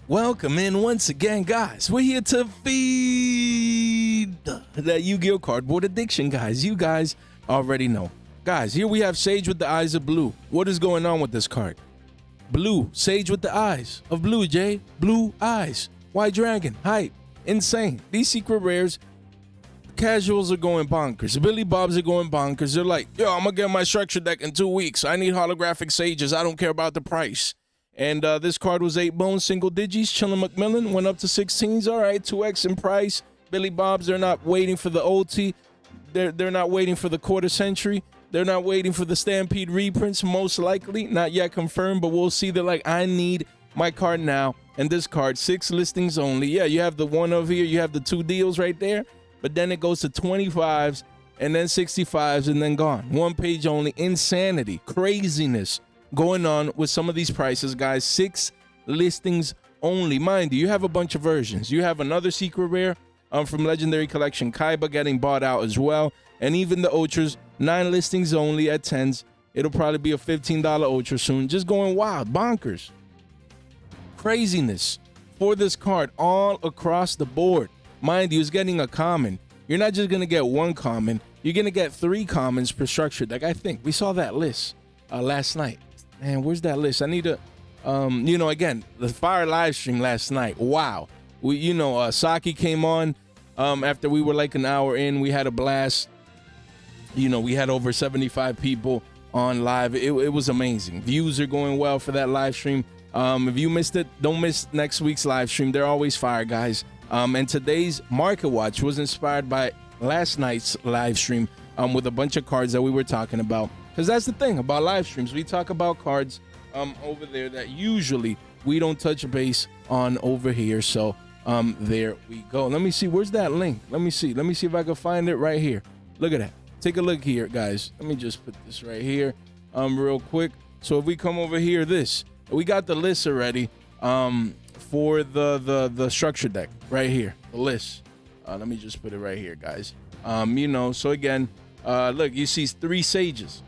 Welcome in once again, guys. We're here to feed that Yu-Gi-Oh cardboard addiction, guys. You guys already know. Guys, here we have Sage with the eyes of blue. What is going on with this card? Blue, Sage with the eyes of blue, Jay. Blue eyes. White Dragon, hype, insane. These secret rares, casuals are going bonkers. Billy Bobs are going bonkers. They're like, yo, I'm gonna get my structure deck in 2 weeks. I need holographic Sages. I don't care about the price. And this card was 8 bones, single digits. Chillin' McMillan went up to 16s. All right, 2x in price. Billy Bobs, they're not waiting for the OT. They're not waiting for the quarter century. They're not waiting for the Stampede reprints, most likely. Not yet confirmed, but we'll see. They're like, I need my card now. And this card, 6 listings only. Yeah, you have the one over here. You have the 2 deals right there. But then it goes to 25s and then 65s and then gone. 1 page only. Insanity, craziness going on with some of these prices, guys. 6 listings only. Mind you, you have a bunch of versions. You have another secret rare from Legendary Collection Kaiba getting bought out as well. And even the Ultras, 9 listings only at 10s. It'll probably be a $15 Ultra soon. Just going wild, bonkers. Craziness for this card all across the board. Mind you, it's getting a common. You're not just going to get 1 common. You're going to get 3 commons per structure deck. I think we saw that list last night. Man, where's that list? I need to, again, the fire live stream last night. Wow. Saki came on after we were like an hour in. We had a blast. We had over 75 people on live. It was amazing. Views are going well for that live stream. If you missed it, don't miss next week's live stream. They're always fire, guys. And today's Market Watch was inspired by last night's live stream with a bunch of cards that we were talking about. Because that's the thing about live streams. We talk about cards over there that usually we don't touch base on over here. So there we go. Let me see. Where's that link? Let me see. Let me see if I can find it right here. Look at that. Take a look here, guys. Let me just put this right here real quick. So if we come over here, we got the list already for the structure deck right here. The list. Let me just put it right here, guys. So again, look, you see 3 Sages.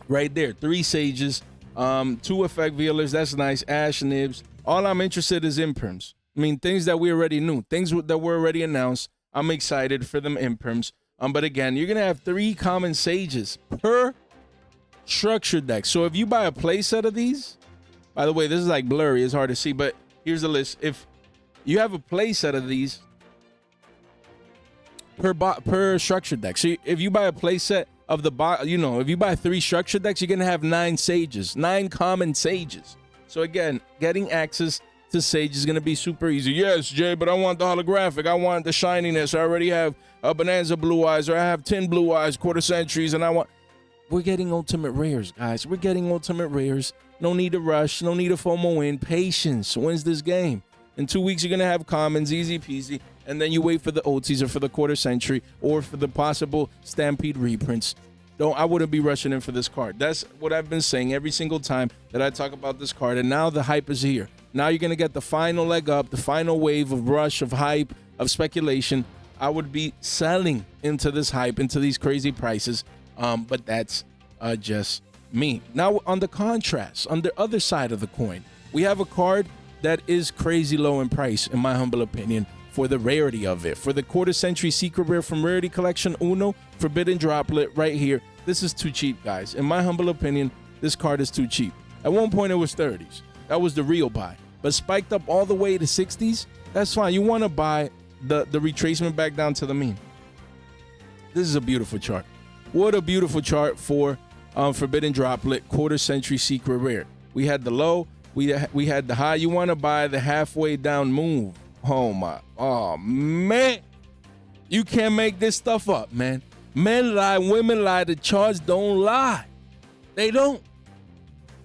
Right there, 3 Sages, 2 effect Veilers, that's nice, Ash, Nibs. All I'm interested is imperms. I mean, things that we already knew, things that were already announced. I'm excited for them imperms. But again, you're going to have 3 common Sages per structure deck. So if you buy a play set of these, by the way, this is like blurry, it's hard to see, but here's the list. If you have a play set of these per structure deck. So if you buy a play set of the if you buy 3 structure decks, you're gonna have 9 Sages, 9 common Sages. So again, getting access to Sage is gonna be super easy. Yes, Jay, but I want the holographic. I want the shininess. I already have a Bonanza Blue Eyes, or I have 10 Blue Eyes, quarter centuries, and we're getting ultimate rares, guys. We're getting ultimate rares. No need to rush. No need to FOMO in. Patience wins this game. In 2 weeks, you're gonna have commons, easy peasy. And then you wait for the OTs or for the quarter century or for the possible Stampede reprints. I wouldn't be rushing in for this card. That's what I've been saying every single time that I talk about this card. And now the hype is here. Now you're going to get the final leg up, the final wave of rush, of hype, of speculation. I would be selling into this hype, into these crazy prices. But that's just me. Now on the contrast, on the other side of the coin, we have a card that is crazy low in price, in my humble opinion, for the rarity of it. For the quarter century secret rare from Rarity Collection Uno, Forbidden Droplet right here. This is too cheap, guys. In my humble opinion, this card is too cheap. At one point it was 30s. That was the real buy. But spiked up all the way to 60s, that's fine. You want to buy the retracement back down to the mean. This is a beautiful chart. What a beautiful chart for Forbidden Droplet, quarter century secret rare. We had the low, we had the high. You want to buy the halfway down move. Oh man, you can't make this stuff up, man. Men lie, women lie, the charts don't lie. They don't.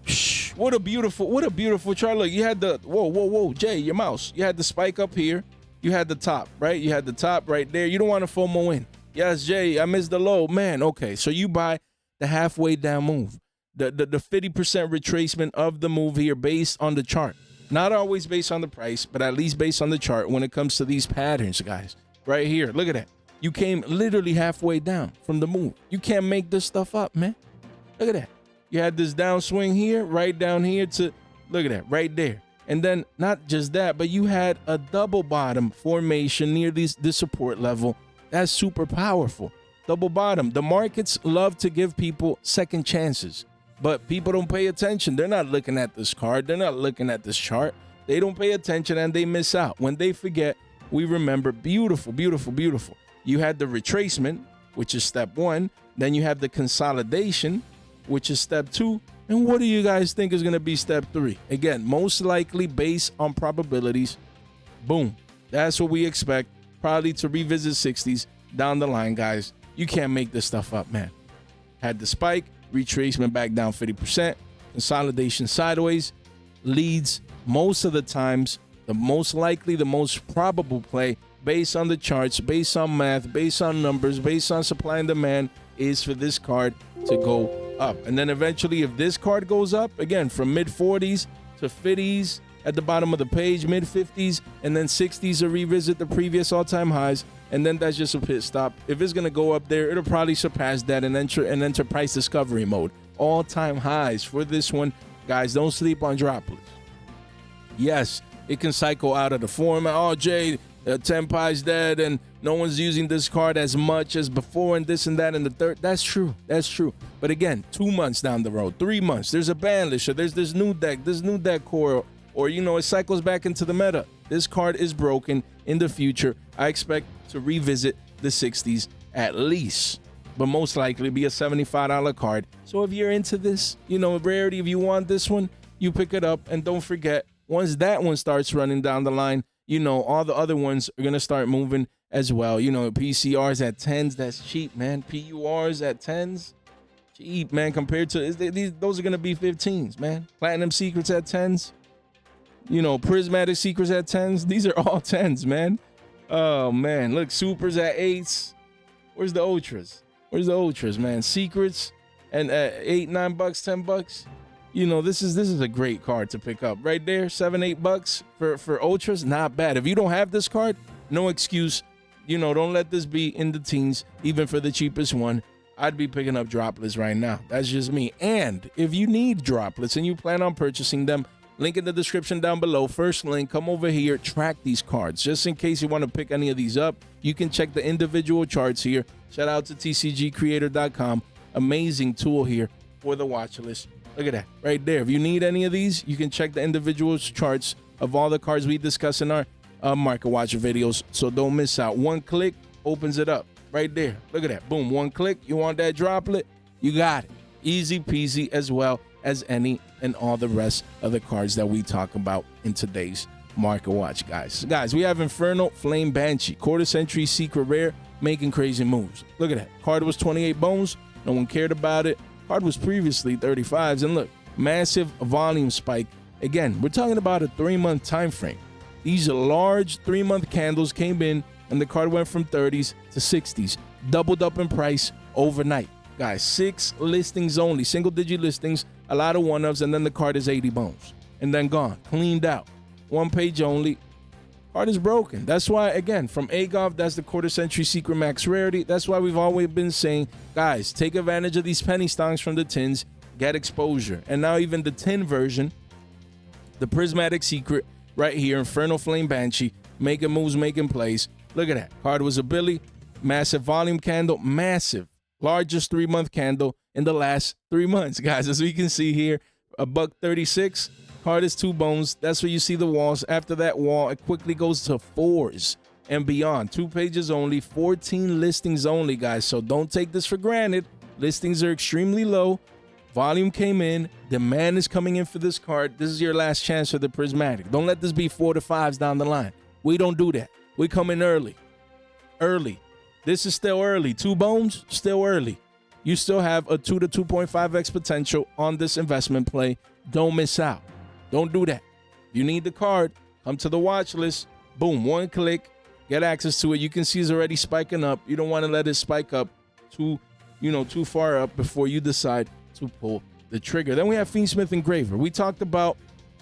Shh, what a beautiful chart. Look, you had the whoa, Jay, your mouse. You had the spike up here. You had the top, right? You had the top right there. You don't want to FOMO in. Yes, Jay, I missed the low, man. Okay, so you buy the halfway down move, the 50% retracement of the move here based on the chart. Not always based on the price, but at least based on the chart when it comes to these patterns, guys. Right here, look at that. You came literally halfway down from the move. You can't make this stuff up, man. Look at that. You had this downswing here, right down here to, look at that, right there. And then not just that, but you had a double bottom formation near this support level. That's super powerful. Double bottom. The markets love to give people second chances, but people don't pay attention. They're not looking at this card. They're not looking at this chart. They don't pay attention and they miss out. When they forget, we remember. Beautiful, beautiful, beautiful. You had the retracement, which is step 1. Then you have the consolidation, which is step 2. And what do you guys think is going to be step 3? Again, most likely based on probabilities. Boom. That's what we expect. Probably to revisit 60s down the line, guys. You can't make this stuff up, man. Had the spike, retracement back down 50%, consolidation sideways, leads most of the times, the most likely, the most probable play based on the charts, based on math, based on numbers, based on supply and demand is for this card to go up. And then eventually if this card goes up, again, from mid 40s to 50s at the bottom of the page, mid 50s, and then 60s to revisit the previous all-time highs. And then that's just a pit stop. If it's going to go up there, it'll probably surpass that and enter price discovery mode. All-time highs for this one. Guys, don't sleep on Droplets. Yes, it can cycle out of the format. Oh, Jay, Tenpai's dead and no one's using this card as much as before and this and that and the third. That's true. That's true. But again, 2 months down the road, 3 months, there's a ban list, or there's this new deck core, or, you know, it cycles back into the meta. This card is broken in the future. I expect to revisit the 60s at least, but most likely be a $75 card. So if you're into this, you know, rarity, if you want this one, you pick it up. And don't forget, once that one starts running down the line, you know, all the other ones are going to start moving as well. You know, PCRs at 10s, that's cheap, man. PURs at 10s, cheap, man, compared to those are going to be 15s, man. Platinum Secrets at 10s. You know, Prismatic Secrets at 10s. These are all 10s, man. Oh, man. Look, Supers at 8s. Where's the Ultras? Where's the Ultras, man? Secrets and at $8, $9, $10. You know, this is a great card to pick up. Right there, $7, $8 for Ultras. Not bad. If you don't have this card, no excuse. You know, don't let this be in the teens, even for the cheapest one. I'd be picking up Droplets right now. That's just me. And if you need Droplets and you plan on purchasing them, link in the description down below. First link, come over here, track these cards. Just in case you want to pick any of these up, you can check the individual charts here. Shout out to tcgcreator.com. Amazing tool here for the watch list. Look at that right there. If you need any of these, you can check the individual charts of all the cards we discuss in our Market Watch videos. So don't miss out. One click opens it up right there. Look at that. Boom. One click. You want that Droplet? You got it. Easy peasy, as well as any and all the rest of the cards that we talk about in today's Market Watch, guys. Guys, we have Infernal Flame Banshee, quarter century secret rare, making crazy moves. Look at that. Card was 28 bones. No one cared about it. Card was previously 35s. And look, massive volume spike. Again, we're talking about a 3-month time frame. These large 3-month candles came in and the card went from 30s to 60s. Doubled up in price overnight. Guys, 6 listings only, single-digit listings, a lot of one-ups, and then the card is 80 bones. And then gone, cleaned out. 1 page only. Card is broken. That's why, again, from AGOV, that's the quarter-century secret max rarity. That's why we've always been saying, guys, take advantage of these penny stocks from the tins, get exposure. And now even the tin version, the prismatic secret right here, Infernal Flame Banshee, making moves, making plays. Look at that. Card was a Billy. Massive volume candle, massive. Largest 3-month candle in the last 3 months, guys. As we can see here, $1.36. Card is 2 bones. That's where you see the walls. After that wall, it quickly goes to 4s and beyond. 2 pages only, 14 listings only, guys. So don't take this for granted. Listings are extremely low. Volume came in. Demand is coming in for this card. This is your last chance for the prismatic. Don't let this be 4 to 5s down the line. We don't do that. We come in early. Early. This is still early. 2 bones, still early. You still have a 2 to 2.5x potential on this investment play. Don't miss out. Don't do that. You need the card. Come to the watch list. Boom, 1 click. Get access to it. You can see it's already spiking up. You don't want to let it spike up too far up before you decide to pull the trigger. Then we have Fiendsmith Engraver. We talked about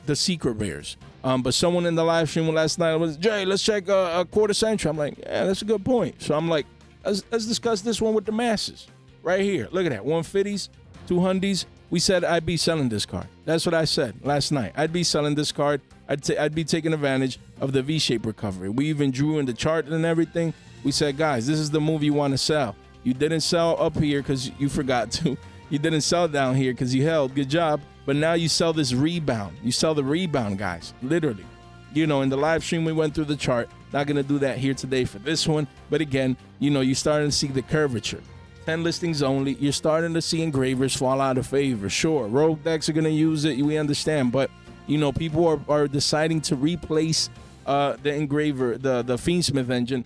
the secret rares. But someone in the live stream last night was, Jay, let's check a quarter century. I'm like, yeah, that's a good point. So I'm like, let's discuss this one with the masses. Right here. Look at that. 150s, 200s. We said I'd be selling this card. That's what I said last night. I'd be selling this card. I'd be taking advantage of the V-shape recovery. We even drew in the chart and everything. We said, guys, this is the move you want to sell. You didn't sell up here because you forgot to. You didn't sell down here because you held. Good job. But now you sell this rebound. You sell the rebound, guys. Literally. You know, in the live stream, we went through the chart. Not going to do that here today for this one. But again, you know, you're starting to see the curvature. 10 listings only. You're starting to see engravers fall out of favor. Sure, rogue decks are going to use it. We understand. But, you know, people are deciding to replace the engraver, the Fiendsmith engine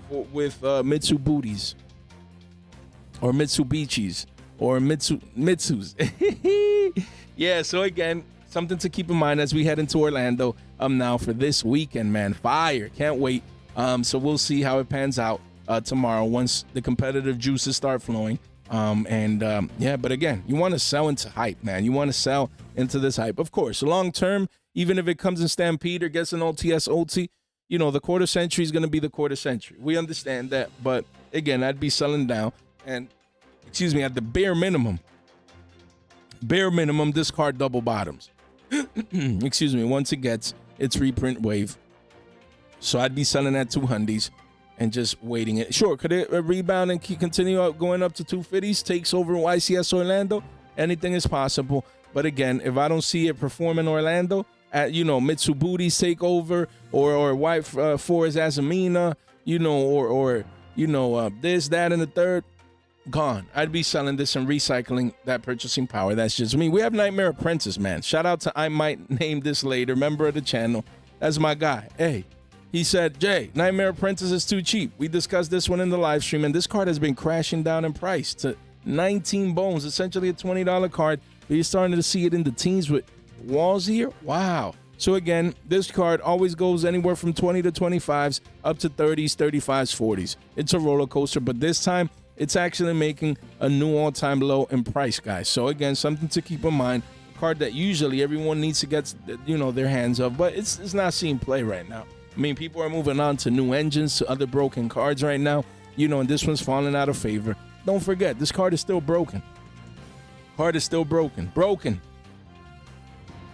with Mitsubishis or Mitsubishis or Mitsus. Yeah, so again, something to keep in mind as we head into Orlando now for this weekend, man. Fire. Can't wait. So we'll see how it pans out tomorrow once the competitive juices start flowing. Yeah, but again, you want to sell into hype, man. You want to sell into this hype. Of course, long term, even if it comes in Stampede or gets an OTS OT, you know, the quarter century is going to be the quarter century. We understand that. But again, I'd be selling down. And, excuse me, at the bare minimum, this card double bottoms. Excuse me, once it gets its reprint wave. So I'd be selling at 200s and just waiting it. Sure, could it rebound and continue going up to 250s, takes over YCS Orlando? Anything is possible. But again, if I don't see it perform in Orlando, at, you know, Mitsubishi's take over, or White Forest Azamina, you know, or you know, this, that, and the third, gone. I'd be selling this and recycling that purchasing power. That's just me. We have Nightmare Apprentice, man. Shout out to I might name this later, member of the channel. That's my guy. Hey, he said, Jay, Nightmare Apprentice is too cheap. We discussed this one in the live stream, and this card has been crashing down in price to 19 bones, essentially a $20 card. But you're starting to see it in the teens with walls here. Wow. So again, this card always goes anywhere from 20 to 25s up to 30s, 35s, 40s. It's a roller coaster, but this time it's actually making a new all-time low in price, guys. So again, something to keep in mind. A card that usually everyone needs to get, you know, their hands of, but it's not seeing play right now. I mean, people are moving on to new engines, to other broken cards right now, you know, and this one's falling out of favor. Don't forget, this card is still broken. Card is still broken. Broken.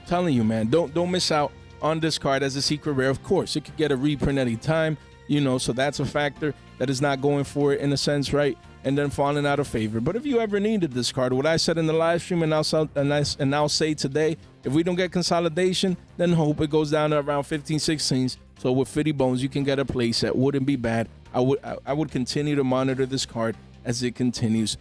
Telling you, man, don't miss out on this card as a secret rare. Of course, it could get a reprint any time, you know, so that's a factor that is not going for it in a sense, right? And then falling out of favor. But if you ever needed this card, what I said in the live stream and I'll say today, if we don't get consolidation, then hope it goes down to around 15, 16s. So with 50 bones, you can get a playset. Wouldn't be bad. I would continue to monitor this card as it continues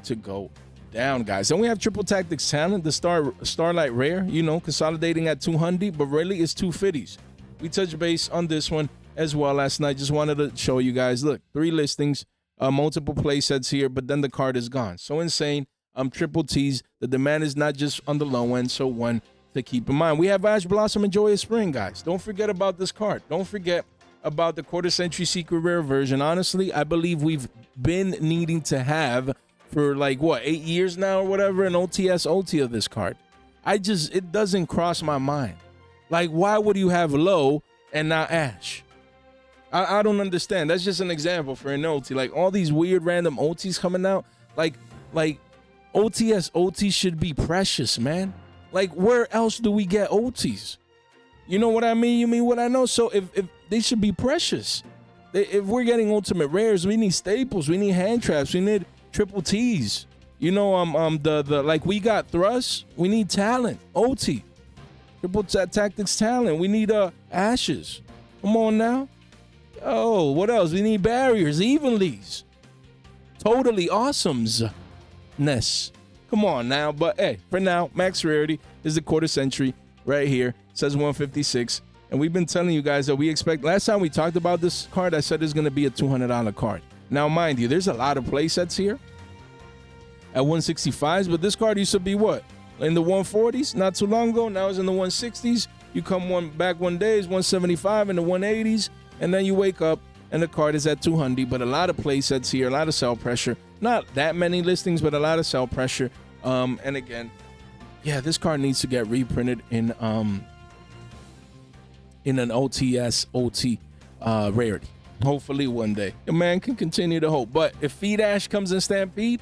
to go down, guys. Then we have Triple Tactics Talent, the Starlight Rare, you know, consolidating at 200, but really it's 250s. We touched base on this one as well last night. Just wanted to show you guys, look, 3 listings, multiple play sets here, but then the card is gone. So insane. Triple T's. The demand is not just on the low end, so one to keep in mind. We have Ash Blossom and Joyous Spring, guys. Don't forget about this card. Don't forget about the quarter century secret rare version. Honestly, I believe we've been needing to have for like what, 8 years now or whatever, an OTS OT of this card. It doesn't cross my mind. Like, why would you have low and not Ash? I don't understand. That's just an example for an OT. Like all these weird random OTs coming out. Like OTS OT should be precious, man. Like where else do we get OTs? You know what I mean? You mean what I know? So if they should be precious. If we're getting ultimate rares, we need staples. We need hand traps. We need triple T's. You know, the like we got thrust. We need talent. OT. Triple Tactics Talent. We need ashes. Come on now. Oh, what else? We need barriers, evenlies. Totally awesomeness. Come on now. But hey, for now, max rarity is the quarter century right here. It says 156. And we've been telling you guys that we expect, last time we talked about this card, I said it's going to be a $200 card. Now, mind you, there's a lot of play sets here at 165s, but this card used to be what? In the 140s not too long ago. Now it's in the 160s. You come back one day, it's 175 in the 180s, and then you wake up and the card is at 200. But a lot of play sets here, a lot of sell pressure. Not that many listings, but a lot of sell pressure. And again, yeah, this card needs to get reprinted in an OTS OT rarity. Hopefully one day. A man can continue to hope. But if Feed Ash comes in Stampede,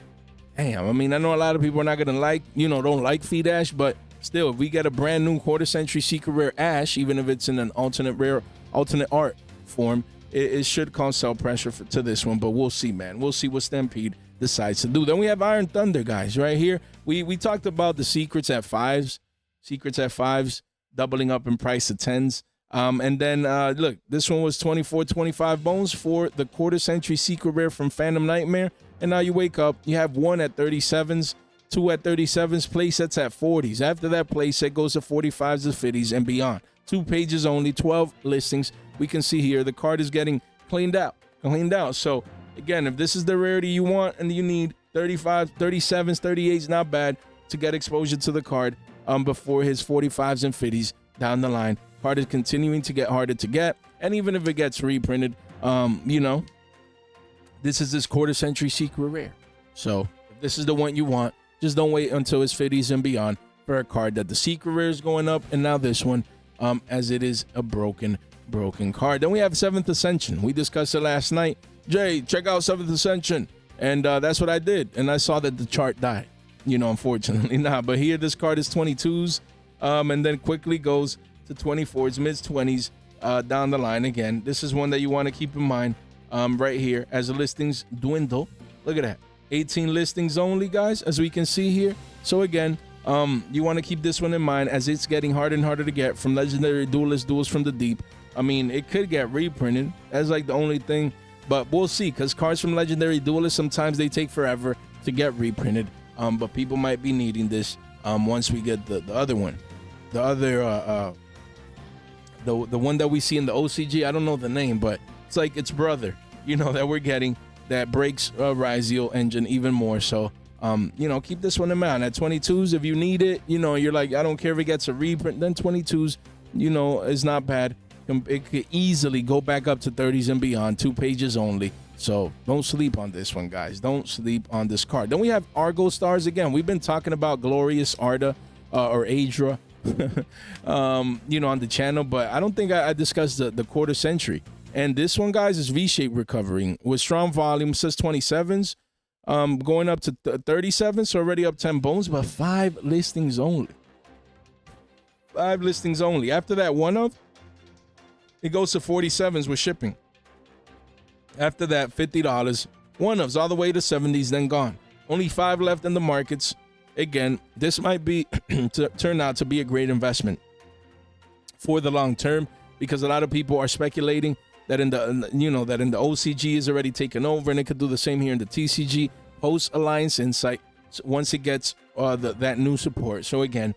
damn, I mean, I know a lot of people are not gonna don't like Feed Ash, but still, if we get a brand new quarter century secret rare Ash, even if it's in an alternate art form, it should cause sell pressure to this one. But we'll see, man. We'll see what Stampede decides to do. Then we have Iron Thunder, guys, right here. We talked about the secrets at 5s. Secrets at 5s doubling up in price to 10s. And then, look, this one was 24.25 bones for the quarter century secret rare from Phantom Nightmare. And now you wake up, you have 1 at 37s, 2 at 37s, playsets at 40s. After that playset goes to 45s to 50s and beyond. 2 pages only, 12 listings. We can see here the card is getting cleaned out. So, again, if this is the rarity you want and you need 35, 37s, 38s, not bad to get exposure to the card before his 45s and 50s down the line. Card is continuing to get harder to get, and even if it gets reprinted, you know, this is this quarter century secret rare. So if this is the one you want, just don't wait until it's 50s and beyond for a card that the secret rare is going up, and now this one, as it is a broken card. Then we have 7th Ascension. We discussed it last night. Jay, check out 7th Ascension, and that's what I did, and I saw that the chart died. You know, unfortunately not. But here, this card is 22s, and then quickly goes to 24s, mid-20s down the line. Again, this is one that you want to keep in mind right here as the listings dwindle. Look at that. 18 listings only, guys, as we can see here. So again, you want to keep this one in mind as it's getting harder and harder to get from Legendary Duelist Duels from the Deep. I mean, it could get reprinted. That's like the only thing, but we'll see, because cards from Legendary Duelist, sometimes they take forever to get reprinted. But people might be needing this once we get the other one. The other, the one that we see in the OCG, I don't know the name, but it's like its brother, you know, that we're getting that breaks Ryzeal engine even more. So, you know, keep this one in mind. At 22s, if you need it, you know, you're like, I don't care if it gets a reprint, then 22s, you know, is not bad. It could easily go back up to 30s and beyond, 2 pages only. So don't sleep on this one, guys. Don't sleep on this card. Then we have Argostars again. We've been talking about Glorious Arda or Adra, you know, on the channel, but I don't think I discussed the quarter century. And this one, guys, is V-shape recovering with strong volume. Says 27s, going up to 37s, so already up 10 bones, but 5 listings only. 5 listings only. After that one of, it goes to 47s with shipping. After that, $50. One-ofs all the way to 70s, then gone. Only 5 left in the markets. Again, this might be turn out to be a great investment for the long term, because a lot of people are speculating that in the OCG is already taken over, and it could do the same here in the TCG post Alliance Insight once it gets that new support. So again,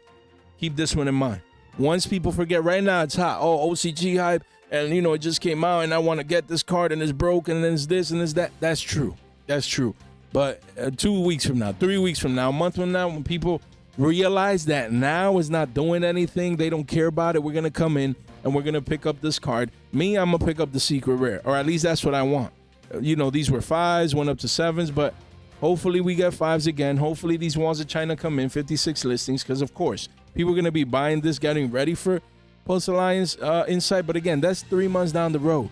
keep this one in mind. Once people forget, right now it's hot. Oh, OCG hype. And, you know, it just came out and I want to get this card and it's broken and it's this and it's that. That's true. That's true. But 2 weeks from now, 3 weeks from now, a month from now, when people realize that now is not doing anything, they don't care about it, we're going to come in and we're going to pick up this card. Me, I'm going to pick up the secret rare, or at least that's what I want. You know, these were 5s, went up to 7s, but hopefully we get 5s again. Hopefully these Walls of China come in, 56 listings, because, of course, people are going to be buying this, getting ready for Post-Alliance Insight, but again, that's 3 months down the road.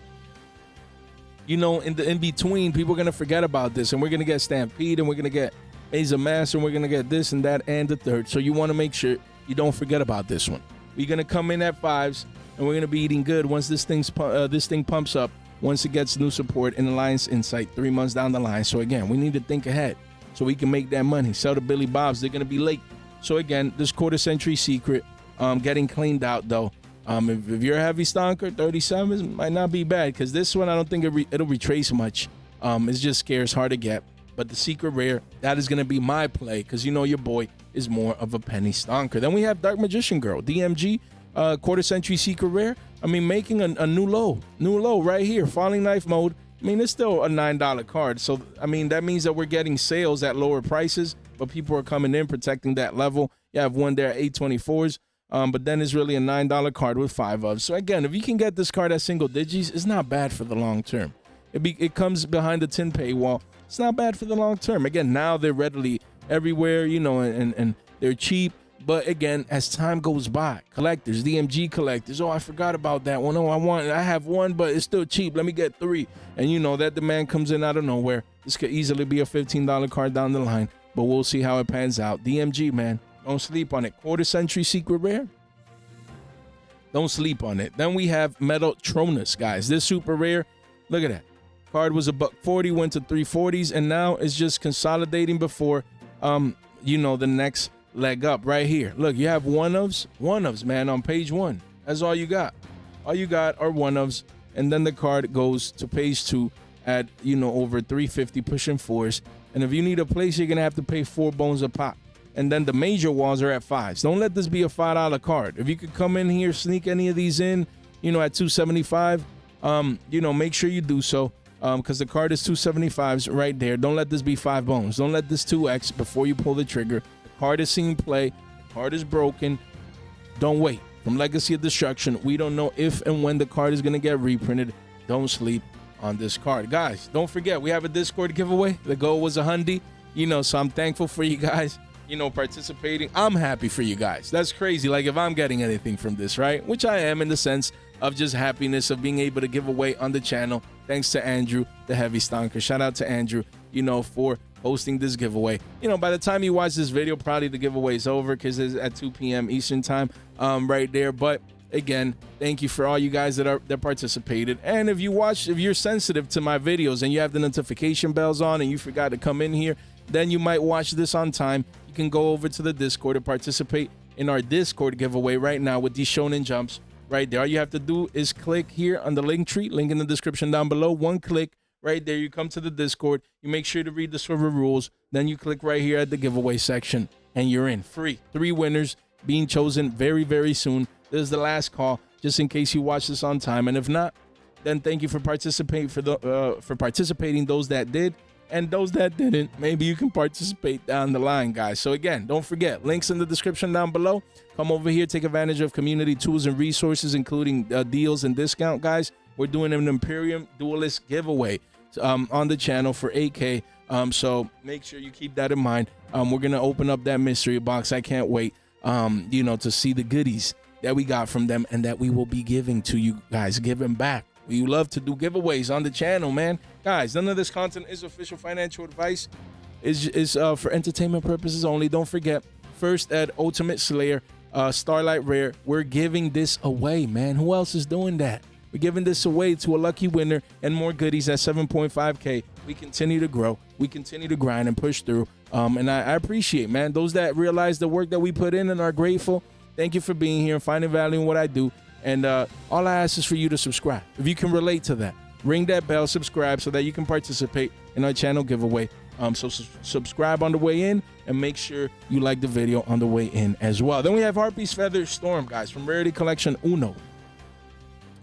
You know, in between, people are going to forget about this, and we're going to get Stampede, and we're going to get Aza Master, and we're going to get this and that and the third. So you want to make sure you don't forget about this one. We're going to come in at 5s, and we're going to be eating good once this thing pumps up, once it gets new support in Alliance Insight 3 months down the line. So again, we need to think ahead so we can make that money. Sell to Billy Bob's. They're going to be late. So again, this quarter century secret getting cleaned out, though. If you're a heavy stonker, 37s might not be bad, because this one I don't think it'll retrace much. It's just scarce, hard to get. But the secret rare, that is going to be my play, because you know your boy is more of a penny stonker. Then we have Dark Magician Girl, DMG, quarter century secret rare. I mean, making a new low right here, falling knife mode. I mean, it's still a $9 card. So, I mean, that means that we're getting sales at lower prices, but people are coming in, protecting that level. You have one there at 824s. But then it's really a $9 card with 5 of. So again, if you can get this card at single digits, it's not bad for the long term. It comes behind the 10 paywall. It's not bad for the long term. Again, now they're readily everywhere, you know, and they're cheap. But again, as time goes by, collectors, DMG collectors, oh, I forgot about that one. Oh, I have one, but it's still cheap. Let me get 3. And you know, that demand comes in out of nowhere. This could easily be a $15 card down the line, but we'll see how it pans out. DMG, man. Don't sleep on it. Quarter century secret rare. Don't sleep on it. Then we have Metaltronus, guys. This super rare. Look at that. Card was $140, went to 340s, and now it's just consolidating before, you know, the next leg up right here. Look, you have one-ofs, man, on page 1. That's all you got. All you got are one-ofs, and then the card goes to page 2 at, you know, over 350, pushing 4s. And if you need a place, you're going to have to pay 4 bones a pop. And then the major walls are at 5s. Don't let this be a $5 card. If you could come in here, sneak any of these in, you know, at 275, you know, make sure you do so. Because the card is 275s right there. Don't let this be 5 bones. Don't let this 2x before you pull the trigger. The card is seen play. The card is broken. Don't wait. From Legacy of Destruction, we don't know if and when the card is going to get reprinted. Don't sleep on this card. Guys, don't forget, we have a Discord giveaway. The goal was $100, you know, so I'm thankful for you guys, you know, participating. I'm happy for you guys. That's crazy. Like, if I'm getting anything from this, right? Which I am, in the sense of just happiness of being able to give away on the channel. Thanks to Andrew, the heavy stonker. Shout out to Andrew, you know, for hosting this giveaway. You know, by the time you watch this video, probably the giveaway is over because it's at 2 p.m. Eastern time, right there. But again, thank you for all you guys that participated. And if you're sensitive to my videos and you have the notification bells on and you forgot to come in here, then you might watch this on time. You can go over to the Discord and participate in our Discord giveaway right now with these shonen jumps right there. All you have to do is click here on the link tree, link in the description down below. One click right there, you come to the Discord. You make sure to read the server rules. Then you click right here at the giveaway section and you're in. Free. 3 winners being chosen very, very soon. This is the last call, just in case you watch this on time. And if not, then thank you for participating. For participating, those that did, and those that didn't, maybe you can participate down the line, guys. So again, don't forget, links in the description down below. Come over here, take advantage of community tools and resources, including deals and discount, guys. We're doing an Imperium Duelist giveaway on the channel for 8K. So make sure you keep that in mind. We're gonna open up that mystery box. I can't wait, you know, to see the goodies that we got from them and that we will be giving to you guys, giving back. We love to do giveaways on the channel, man. Guys, none of this content is official financial advice. Is for entertainment purposes only. Don't forget, first at Ultimate Slayer, Starlight Rare, we're giving this away, man. Who else is doing that? We're giving this away to a lucky winner and more goodies at 7.5K. We continue to grow. We continue to grind and push through. And I appreciate, man, those that realize the work that we put in and are grateful. Thank you for being here and finding value in what I do. And all I ask is for you to subscribe. If you can relate to that, ring that bell, subscribe so that you can participate in our channel giveaway. So subscribe on the way in and make sure you like the video on the way in as well. Then we have Harpie's Feather Storm, guys, from Rarity Collection Uno.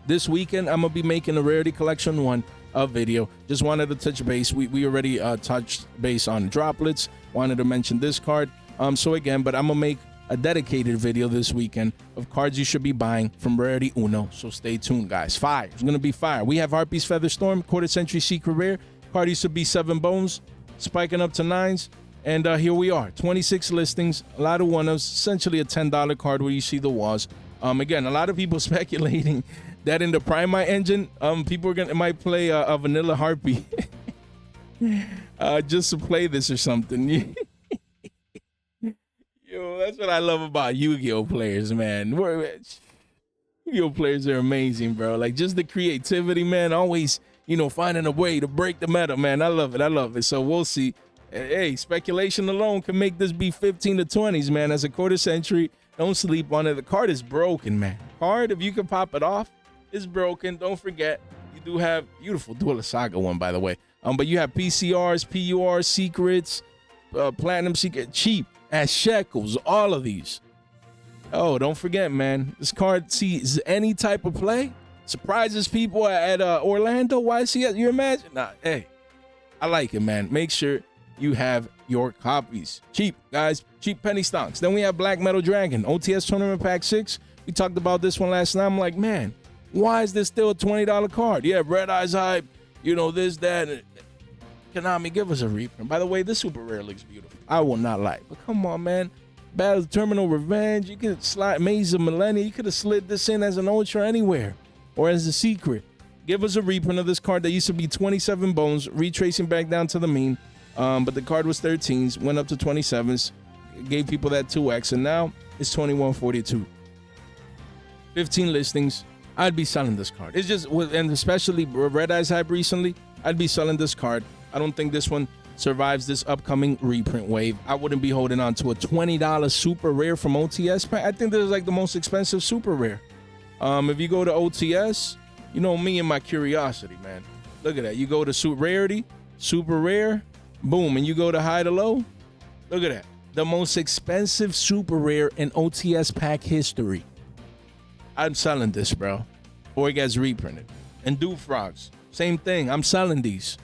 This weekend, I'm going to be making a Rarity Collection 1 video. Just wanted to touch base. We already touched base on droplets. Wanted to mention this card. So again, but I'm going to make a dedicated video this weekend of cards you should be buying from Rarity Uno. So stay tuned, guys. Fire. It's going to be fire. We have Harpie's Feather Storm, quarter century secret rare. Card used to be 7 bones, spiking up to 9s. And here we are, 26 listings, a lot of one-ofs, essentially a $10 card where you see the walls. Again, a lot of people speculating that in the Primite engine, people might play a vanilla Harpie just to play this or something. Yo, that's what I love about Yu-Gi-Oh players, man. Yu-Gi-Oh players are amazing, bro. Like, just the creativity, man. Always, you know, finding a way to break the meta, man. I love it. I love it. So we'll see. Hey, speculation alone can make this be 15 to 20s, man. As a quarter century, don't sleep on it. The card is broken, man. Card, if you can pop it off, is broken. Don't forget, you do have beautiful Duelist Saga one, by the way. But you have PCRs, PURs, secrets, platinum secret, cheap as shekels, all of these. Oh, don't forget, man, this card sees any type of play, surprises people at Orlando. Why see it? You imagine? Nah, hey, I like it, man. Make sure you have your copies. Cheap, guys, cheap penny stocks. Then we have Black Metal Dragon, OTS Tournament Pack 6. We talked about this one last night. I'm like, man, why is this still a $20 card? Yeah, Red-Eyes hype, you know, this, that. Konami, give us a reprint. By the way, this super rare looks beautiful. I will not lie. But come on, man. Battle Terminal Revenge. You could slide Maze of Millennia. You could have slid this in as an ultra anywhere or as a secret. Give us a reprint of this card that used to be 27 bones, retracing back down to the mean. But the card was 13s, went up to 27s. gave people that 2x, and now it's 2142. 15 listings. I'd be selling this card. It's just, and especially Red-Eyes hype recently, I'd be selling this card. I don't think this one survives this upcoming reprint wave. I wouldn't be holding on to a $20 super rare from OTS. I think this is like the most expensive super rare. If you go to OTS, you know me and my curiosity, man. Look at that. You go to rarity, super rare, boom, and you go to high to low. Look at that. The most expensive super rare in OTS pack history. I'm selling this, bro. Or it gets reprinted. And Duel Frogs, same thing. I'm selling these.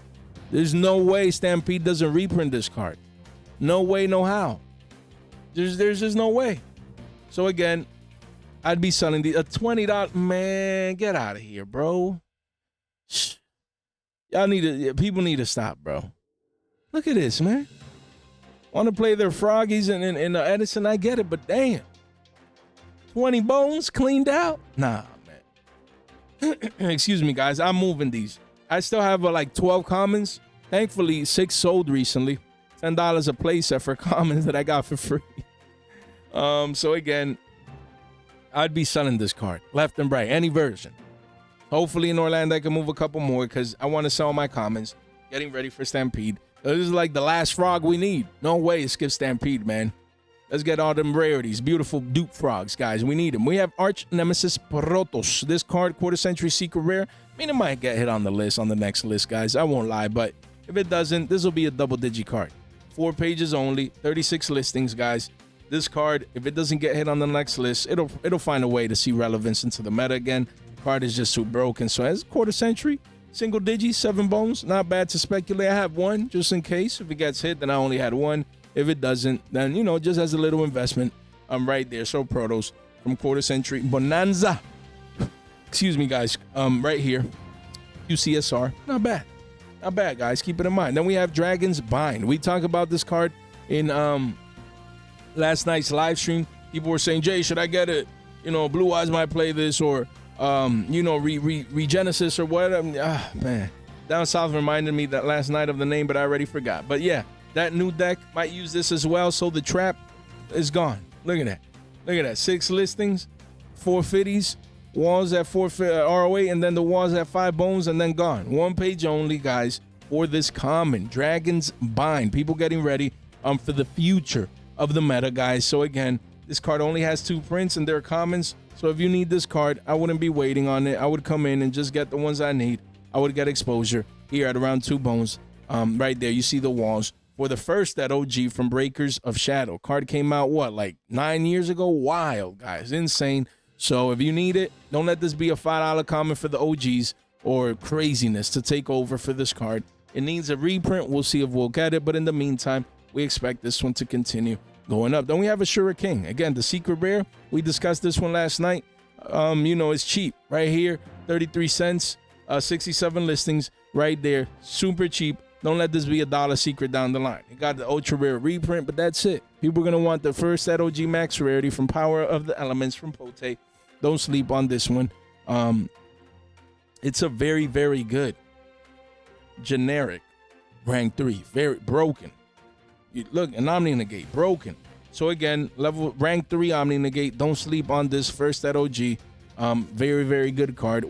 There's no way Stampede doesn't reprint this card. No way, no how. There's just no way. So again, I'd be selling these. A $20, man, get out of here, bro. People need to stop, bro. Look at this, man. Want to play their Froggies and Edison, I get it, but damn. 20 bones cleaned out? Nah, man. Excuse me, guys. I'm moving these. I still have like 12 commons. Thankfully, 6 sold recently. $10 a playset for commons that I got for free. So again, I'd be selling this card left and right, any version. Hopefully in Orlando I can move a couple more because I want to sell my commons. Getting ready for Stampede. This is like the last frog we need. No way it skips Stampede, man. Let's get all them rarities. Beautiful dupe frogs, guys. We need them. We have Arch Nemesis Protoss. This card, quarter century secret rare. I mean, it might get hit on the list, on the next list, guys. I won't lie, but if it doesn't, this will be a double-digi card. 4 pages only, 36 listings, guys. This card, if it doesn't get hit on the next list, it'll find a way to see relevance into the meta again. Card is just too broken. So as quarter century, single digi, 7 bones, not bad to speculate. I have one just in case. If it gets hit, then I only had one. If it doesn't, then, you know, just as a little investment, I'm right there. So Protos from quarter century Bonanza. Excuse me, guys. Right here, UCSR. Not bad. Not bad, guys. Keep it in mind. Then we have Dragon's Bind. We talked about this card in last night's live stream. People were saying, Jay, should I get it? You know, Blue Eyes might play this, or you know, Regenesis or what? Man, Down South reminded me that last night of the name, but I already forgot. But yeah, that new deck might use this as well. So the trap is gone. Look at that. Look at that. 6 listings, 4 fitties, walls at 4 ROA, and then the walls at 5 bones, and then gone. 1 page only, guys, for this common Dragon's Bind. People getting ready for the future of the meta, guys. So again, this card only has 2 prints and they're commons. So if you need this card, I wouldn't be waiting on it. I would come in and just get the ones I need. I would get exposure here at around 2 bones. Right there, you see the walls. For the first, that OG from Breakers of Shadow. Card came out, what, like 9 years ago? Wild, guys. Insane. So if you need it, don't let this be a $5 common for the OGs or craziness to take over for this card. It needs a reprint. We'll see if we'll get it. But in the meantime, we expect this one to continue going up. Then we have Ashura King. Again, the secret rare. We discussed this one last night. You know, it's cheap. Right here, 33 cents, 67 listings right there. Super cheap. Don't let this be a $1 secret down the line. You got the ultra rare reprint, but that's it. People are going to want the first OG max rarity from Power of the Elements from Pote. Don't sleep on this one. It's a very, very good generic rank 3. Very broken. Look, an Omni Negate, broken. So again, level rank 3 Omni Negate. Don't sleep on this first OG. Very, very good card.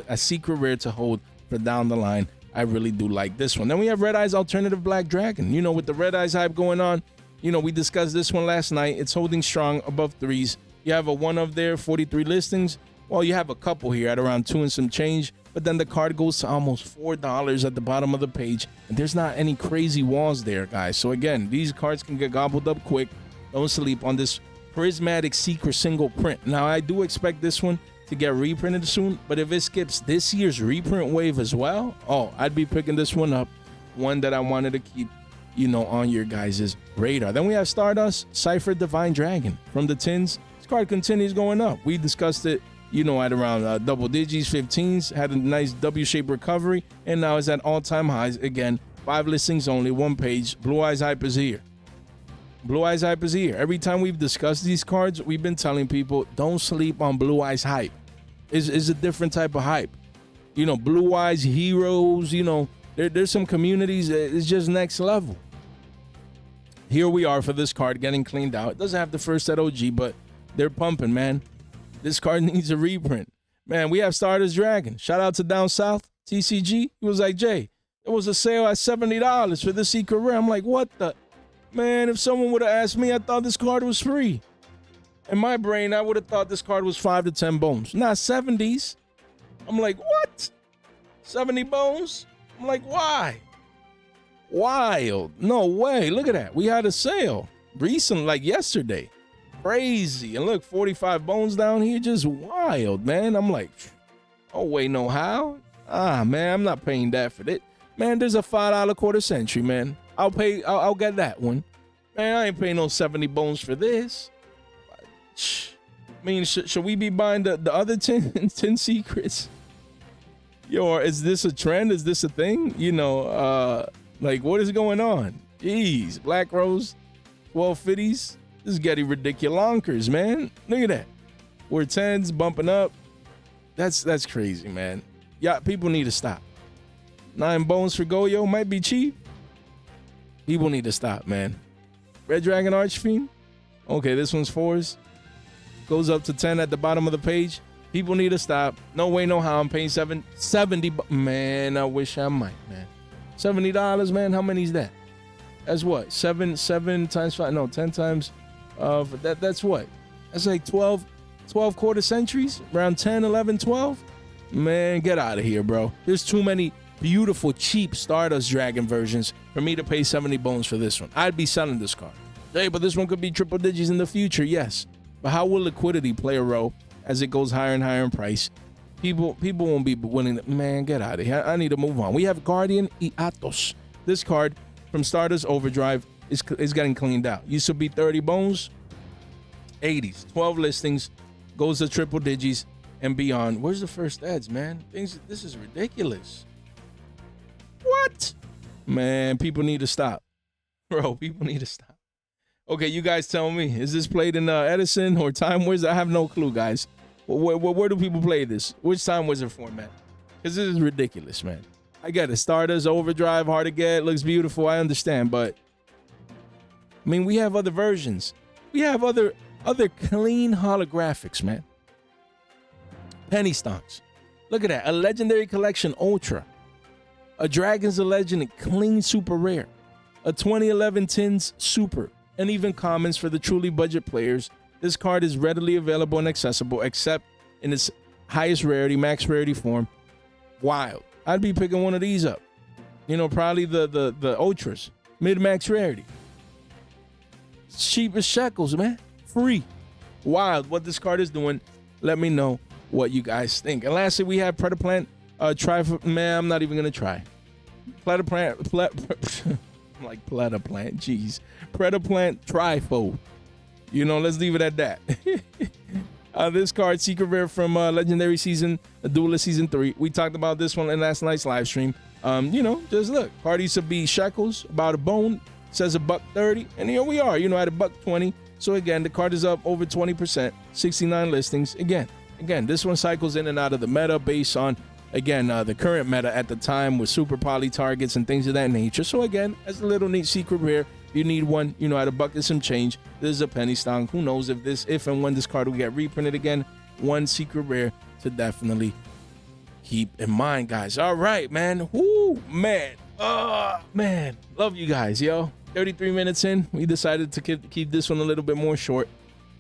A secret rare to hold for down the line. I really do like this one. Then we have Red-Eyes Alternative Black Dragon. You know, with the Red-Eyes hype going on, you know, we discussed this one last night. It's holding strong above 3s. You have a 1 of there, 43 listings. Well, you have a couple here at around 2 and some change. But then the card goes to almost $4 at the bottom of the page. And there's not any crazy walls there, guys. So again, these cards can get gobbled up quick. Don't sleep on this Prismatic Secret single print. Now, I do expect this one to get reprinted soon, but if it skips this year's reprint wave as well, I'd be picking this one up. One that I wanted to keep, you know, on your guys' radar. Then we have Stardust, Cypher Divine Dragon. From the tins, this card continues going up. We discussed it, you know, at around double digits, 15s, had a nice W-shaped recovery, and now it's at all-time highs. Again, 5 listings only, 1 page. Blue Eyes hype is here. Blue Eyes hype is here. Every time we've discussed these cards, we've been telling people, don't sleep on Blue Eyes hype. It's a different type of hype. You know, Blue Eyes Heroes, you know, there's some communities that it's just next level. here we are for this card getting cleaned out. It doesn't have the first set OG, but they're pumping, man. This card needs a reprint. Man, we have Stardust Dragon. Shout out to Down South, TCG. He was like, Jay, it was a sale at $70 for the secret rare. I'm like, what the? Man, if someone would have asked me, I thought this card was free. In my brain, I would have thought this card was 5 to 10 bones, not 70s. I'm like, what? 70 bones? I'm like, why? Wild. No way. Look at that. We had a sale recently, like yesterday. Crazy. And look, 45 bones down here, just wild, man. I'm like, oh, wait, no, how? Man, I'm not paying that for it. Man, there's a $5 quarter century, man. I'll get that one. Man, I ain't paying no 70 bones for this. I mean, should we be buying the other 10 secrets? Yo, is this a trend? Is this a thing? You know, like, what is going on? Jeez, Black Rose, 1250s. This is getting ridiculonkers, man. Look at that. We're 10s bumping up. That's crazy, man. Yeah, people need to stop. 9 bones for Goyo might be cheap. People need to stop, man. Red Dragon Archfiend. Okay, this one's 4s. Goes up to 10 at the bottom of the page. People need to stop. No way, no how. I'm paying 70. Man, I wish I might, man. $70, man. How many is that? That's what? 7 times 5. No, 10 times. That's what? That's like 12 quarter centuries. Around 10, 11, 12. Man, get out of here, bro. There's too many beautiful, cheap Stardust Dragon versions for me to pay 70 bones for this one. I'd be selling this card. Hey, but this one could be triple digits in the future. Yes. But how will liquidity play a role as it goes higher and higher in price? People won't be willing to, man, get out of here. I need to move on. We have Guardian y Atos. This card from Stardust Overdrive is getting cleaned out. Used to be 30 bones, 80s, 12 listings, goes to triple digits and beyond. Where's the first ads, man? This is ridiculous. What? Man, people need to stop. Bro, people need to stop. Okay, you guys tell me. Is this played in Edison or Time Wizard? I have no clue, guys. Where do people play this? Which Time Wizard format? Because this is ridiculous, man. I get it. Stardust, Overdrive, hard to get, looks beautiful. I understand, but I mean, we have other versions. We have other clean holographics, man. Penny stocks. Look at that. A Legendary Collection Ultra. A Dragon's a Legend and clean super rare. A 2011 Tins Super. And even commons for the truly budget players. This card is readily available and accessible, except in its highest rarity, max rarity form. Wild. I'd be picking one of these up. You know, probably the Ultras. Mid-max rarity. It's cheap as shekels, man. Free. Wild. What this card is doing, let me know what you guys think. And lastly, we have Predaplant. Man, I'm not even going to try. Predaplant. I'm like Predaplant, jeez. Predaplant Trifo. You know, let's leave it at that. This card, Secret Rare from Legendary Season, Duel Season 3. We talked about this one in last night's live stream. You know, just look. Card used to be shekels, about a bone. Says $1.30, and here we are, you know, at $1.20. So again, the card is up over 20%, 69 listings. Again, this one cycles in and out of the meta based on, again, the current meta at the time with super poly targets and things of that nature. So again, as a little neat secret rare, you need one, you know, at $1 and some change. This is a penny stock. Who knows if and when this card will get reprinted again. One secret rare to definitely keep in mind, guys. All right, man. Woo, man. Oh, man. Love you guys, yo. 33 minutes in. We decided to keep this one a little bit more short,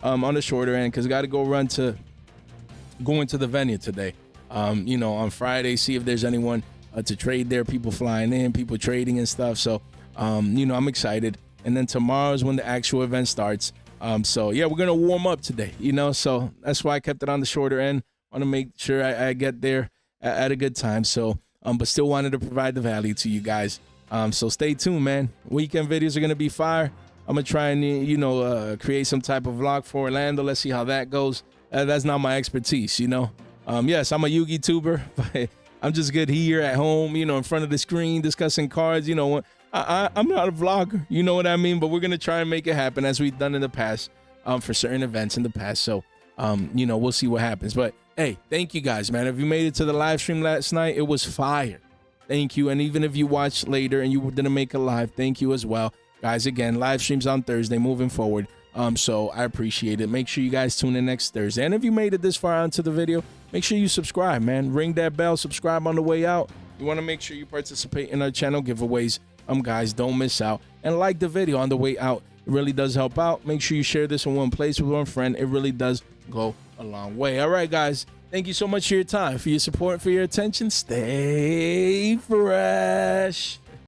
on the shorter end, because got to go into the venue today. You know, on Friday, see if there's anyone to trade there, people flying in, people trading and stuff. So, you know, I'm excited. And then tomorrow is when the actual event starts. So yeah, we're going to warm up today, you know, so that's why I kept it on the shorter end. Want to make sure I get there at a good time. So, but still wanted to provide the value to you guys. So stay tuned, man. Weekend videos are going to be fire. I'm going to try and, you know, create some type of vlog for Orlando. Let's see how that goes. That's not my expertise, you know. Yes, I'm a Yugi tuber, but I'm just good here at home, you know, in front of the screen, discussing cards. You know, I'm not a vlogger, you know what I mean? But we're going to try and make it happen as we've done in the past, for certain events in the past. So, you know, we'll see what happens. But, hey, thank you guys, man. If you made it to the live stream last night, it was fire. Thank you. And even if you watched later and you didn't make it live, thank you as well. guys. Again, live streams on Thursday moving forward. So I appreciate it. Make sure you guys tune in next Thursday. And if you made it this far onto the video, make sure you subscribe, man. Ring that bell, subscribe on the way out. You want to make sure you participate in our channel giveaways. Guys, don't miss out. And like the video on the way out. It really does help out. Make sure you share this in one place with one friend. It really does go a long way. All right, guys. Thank you so much for your time, for your support, for your attention. Stay fresh.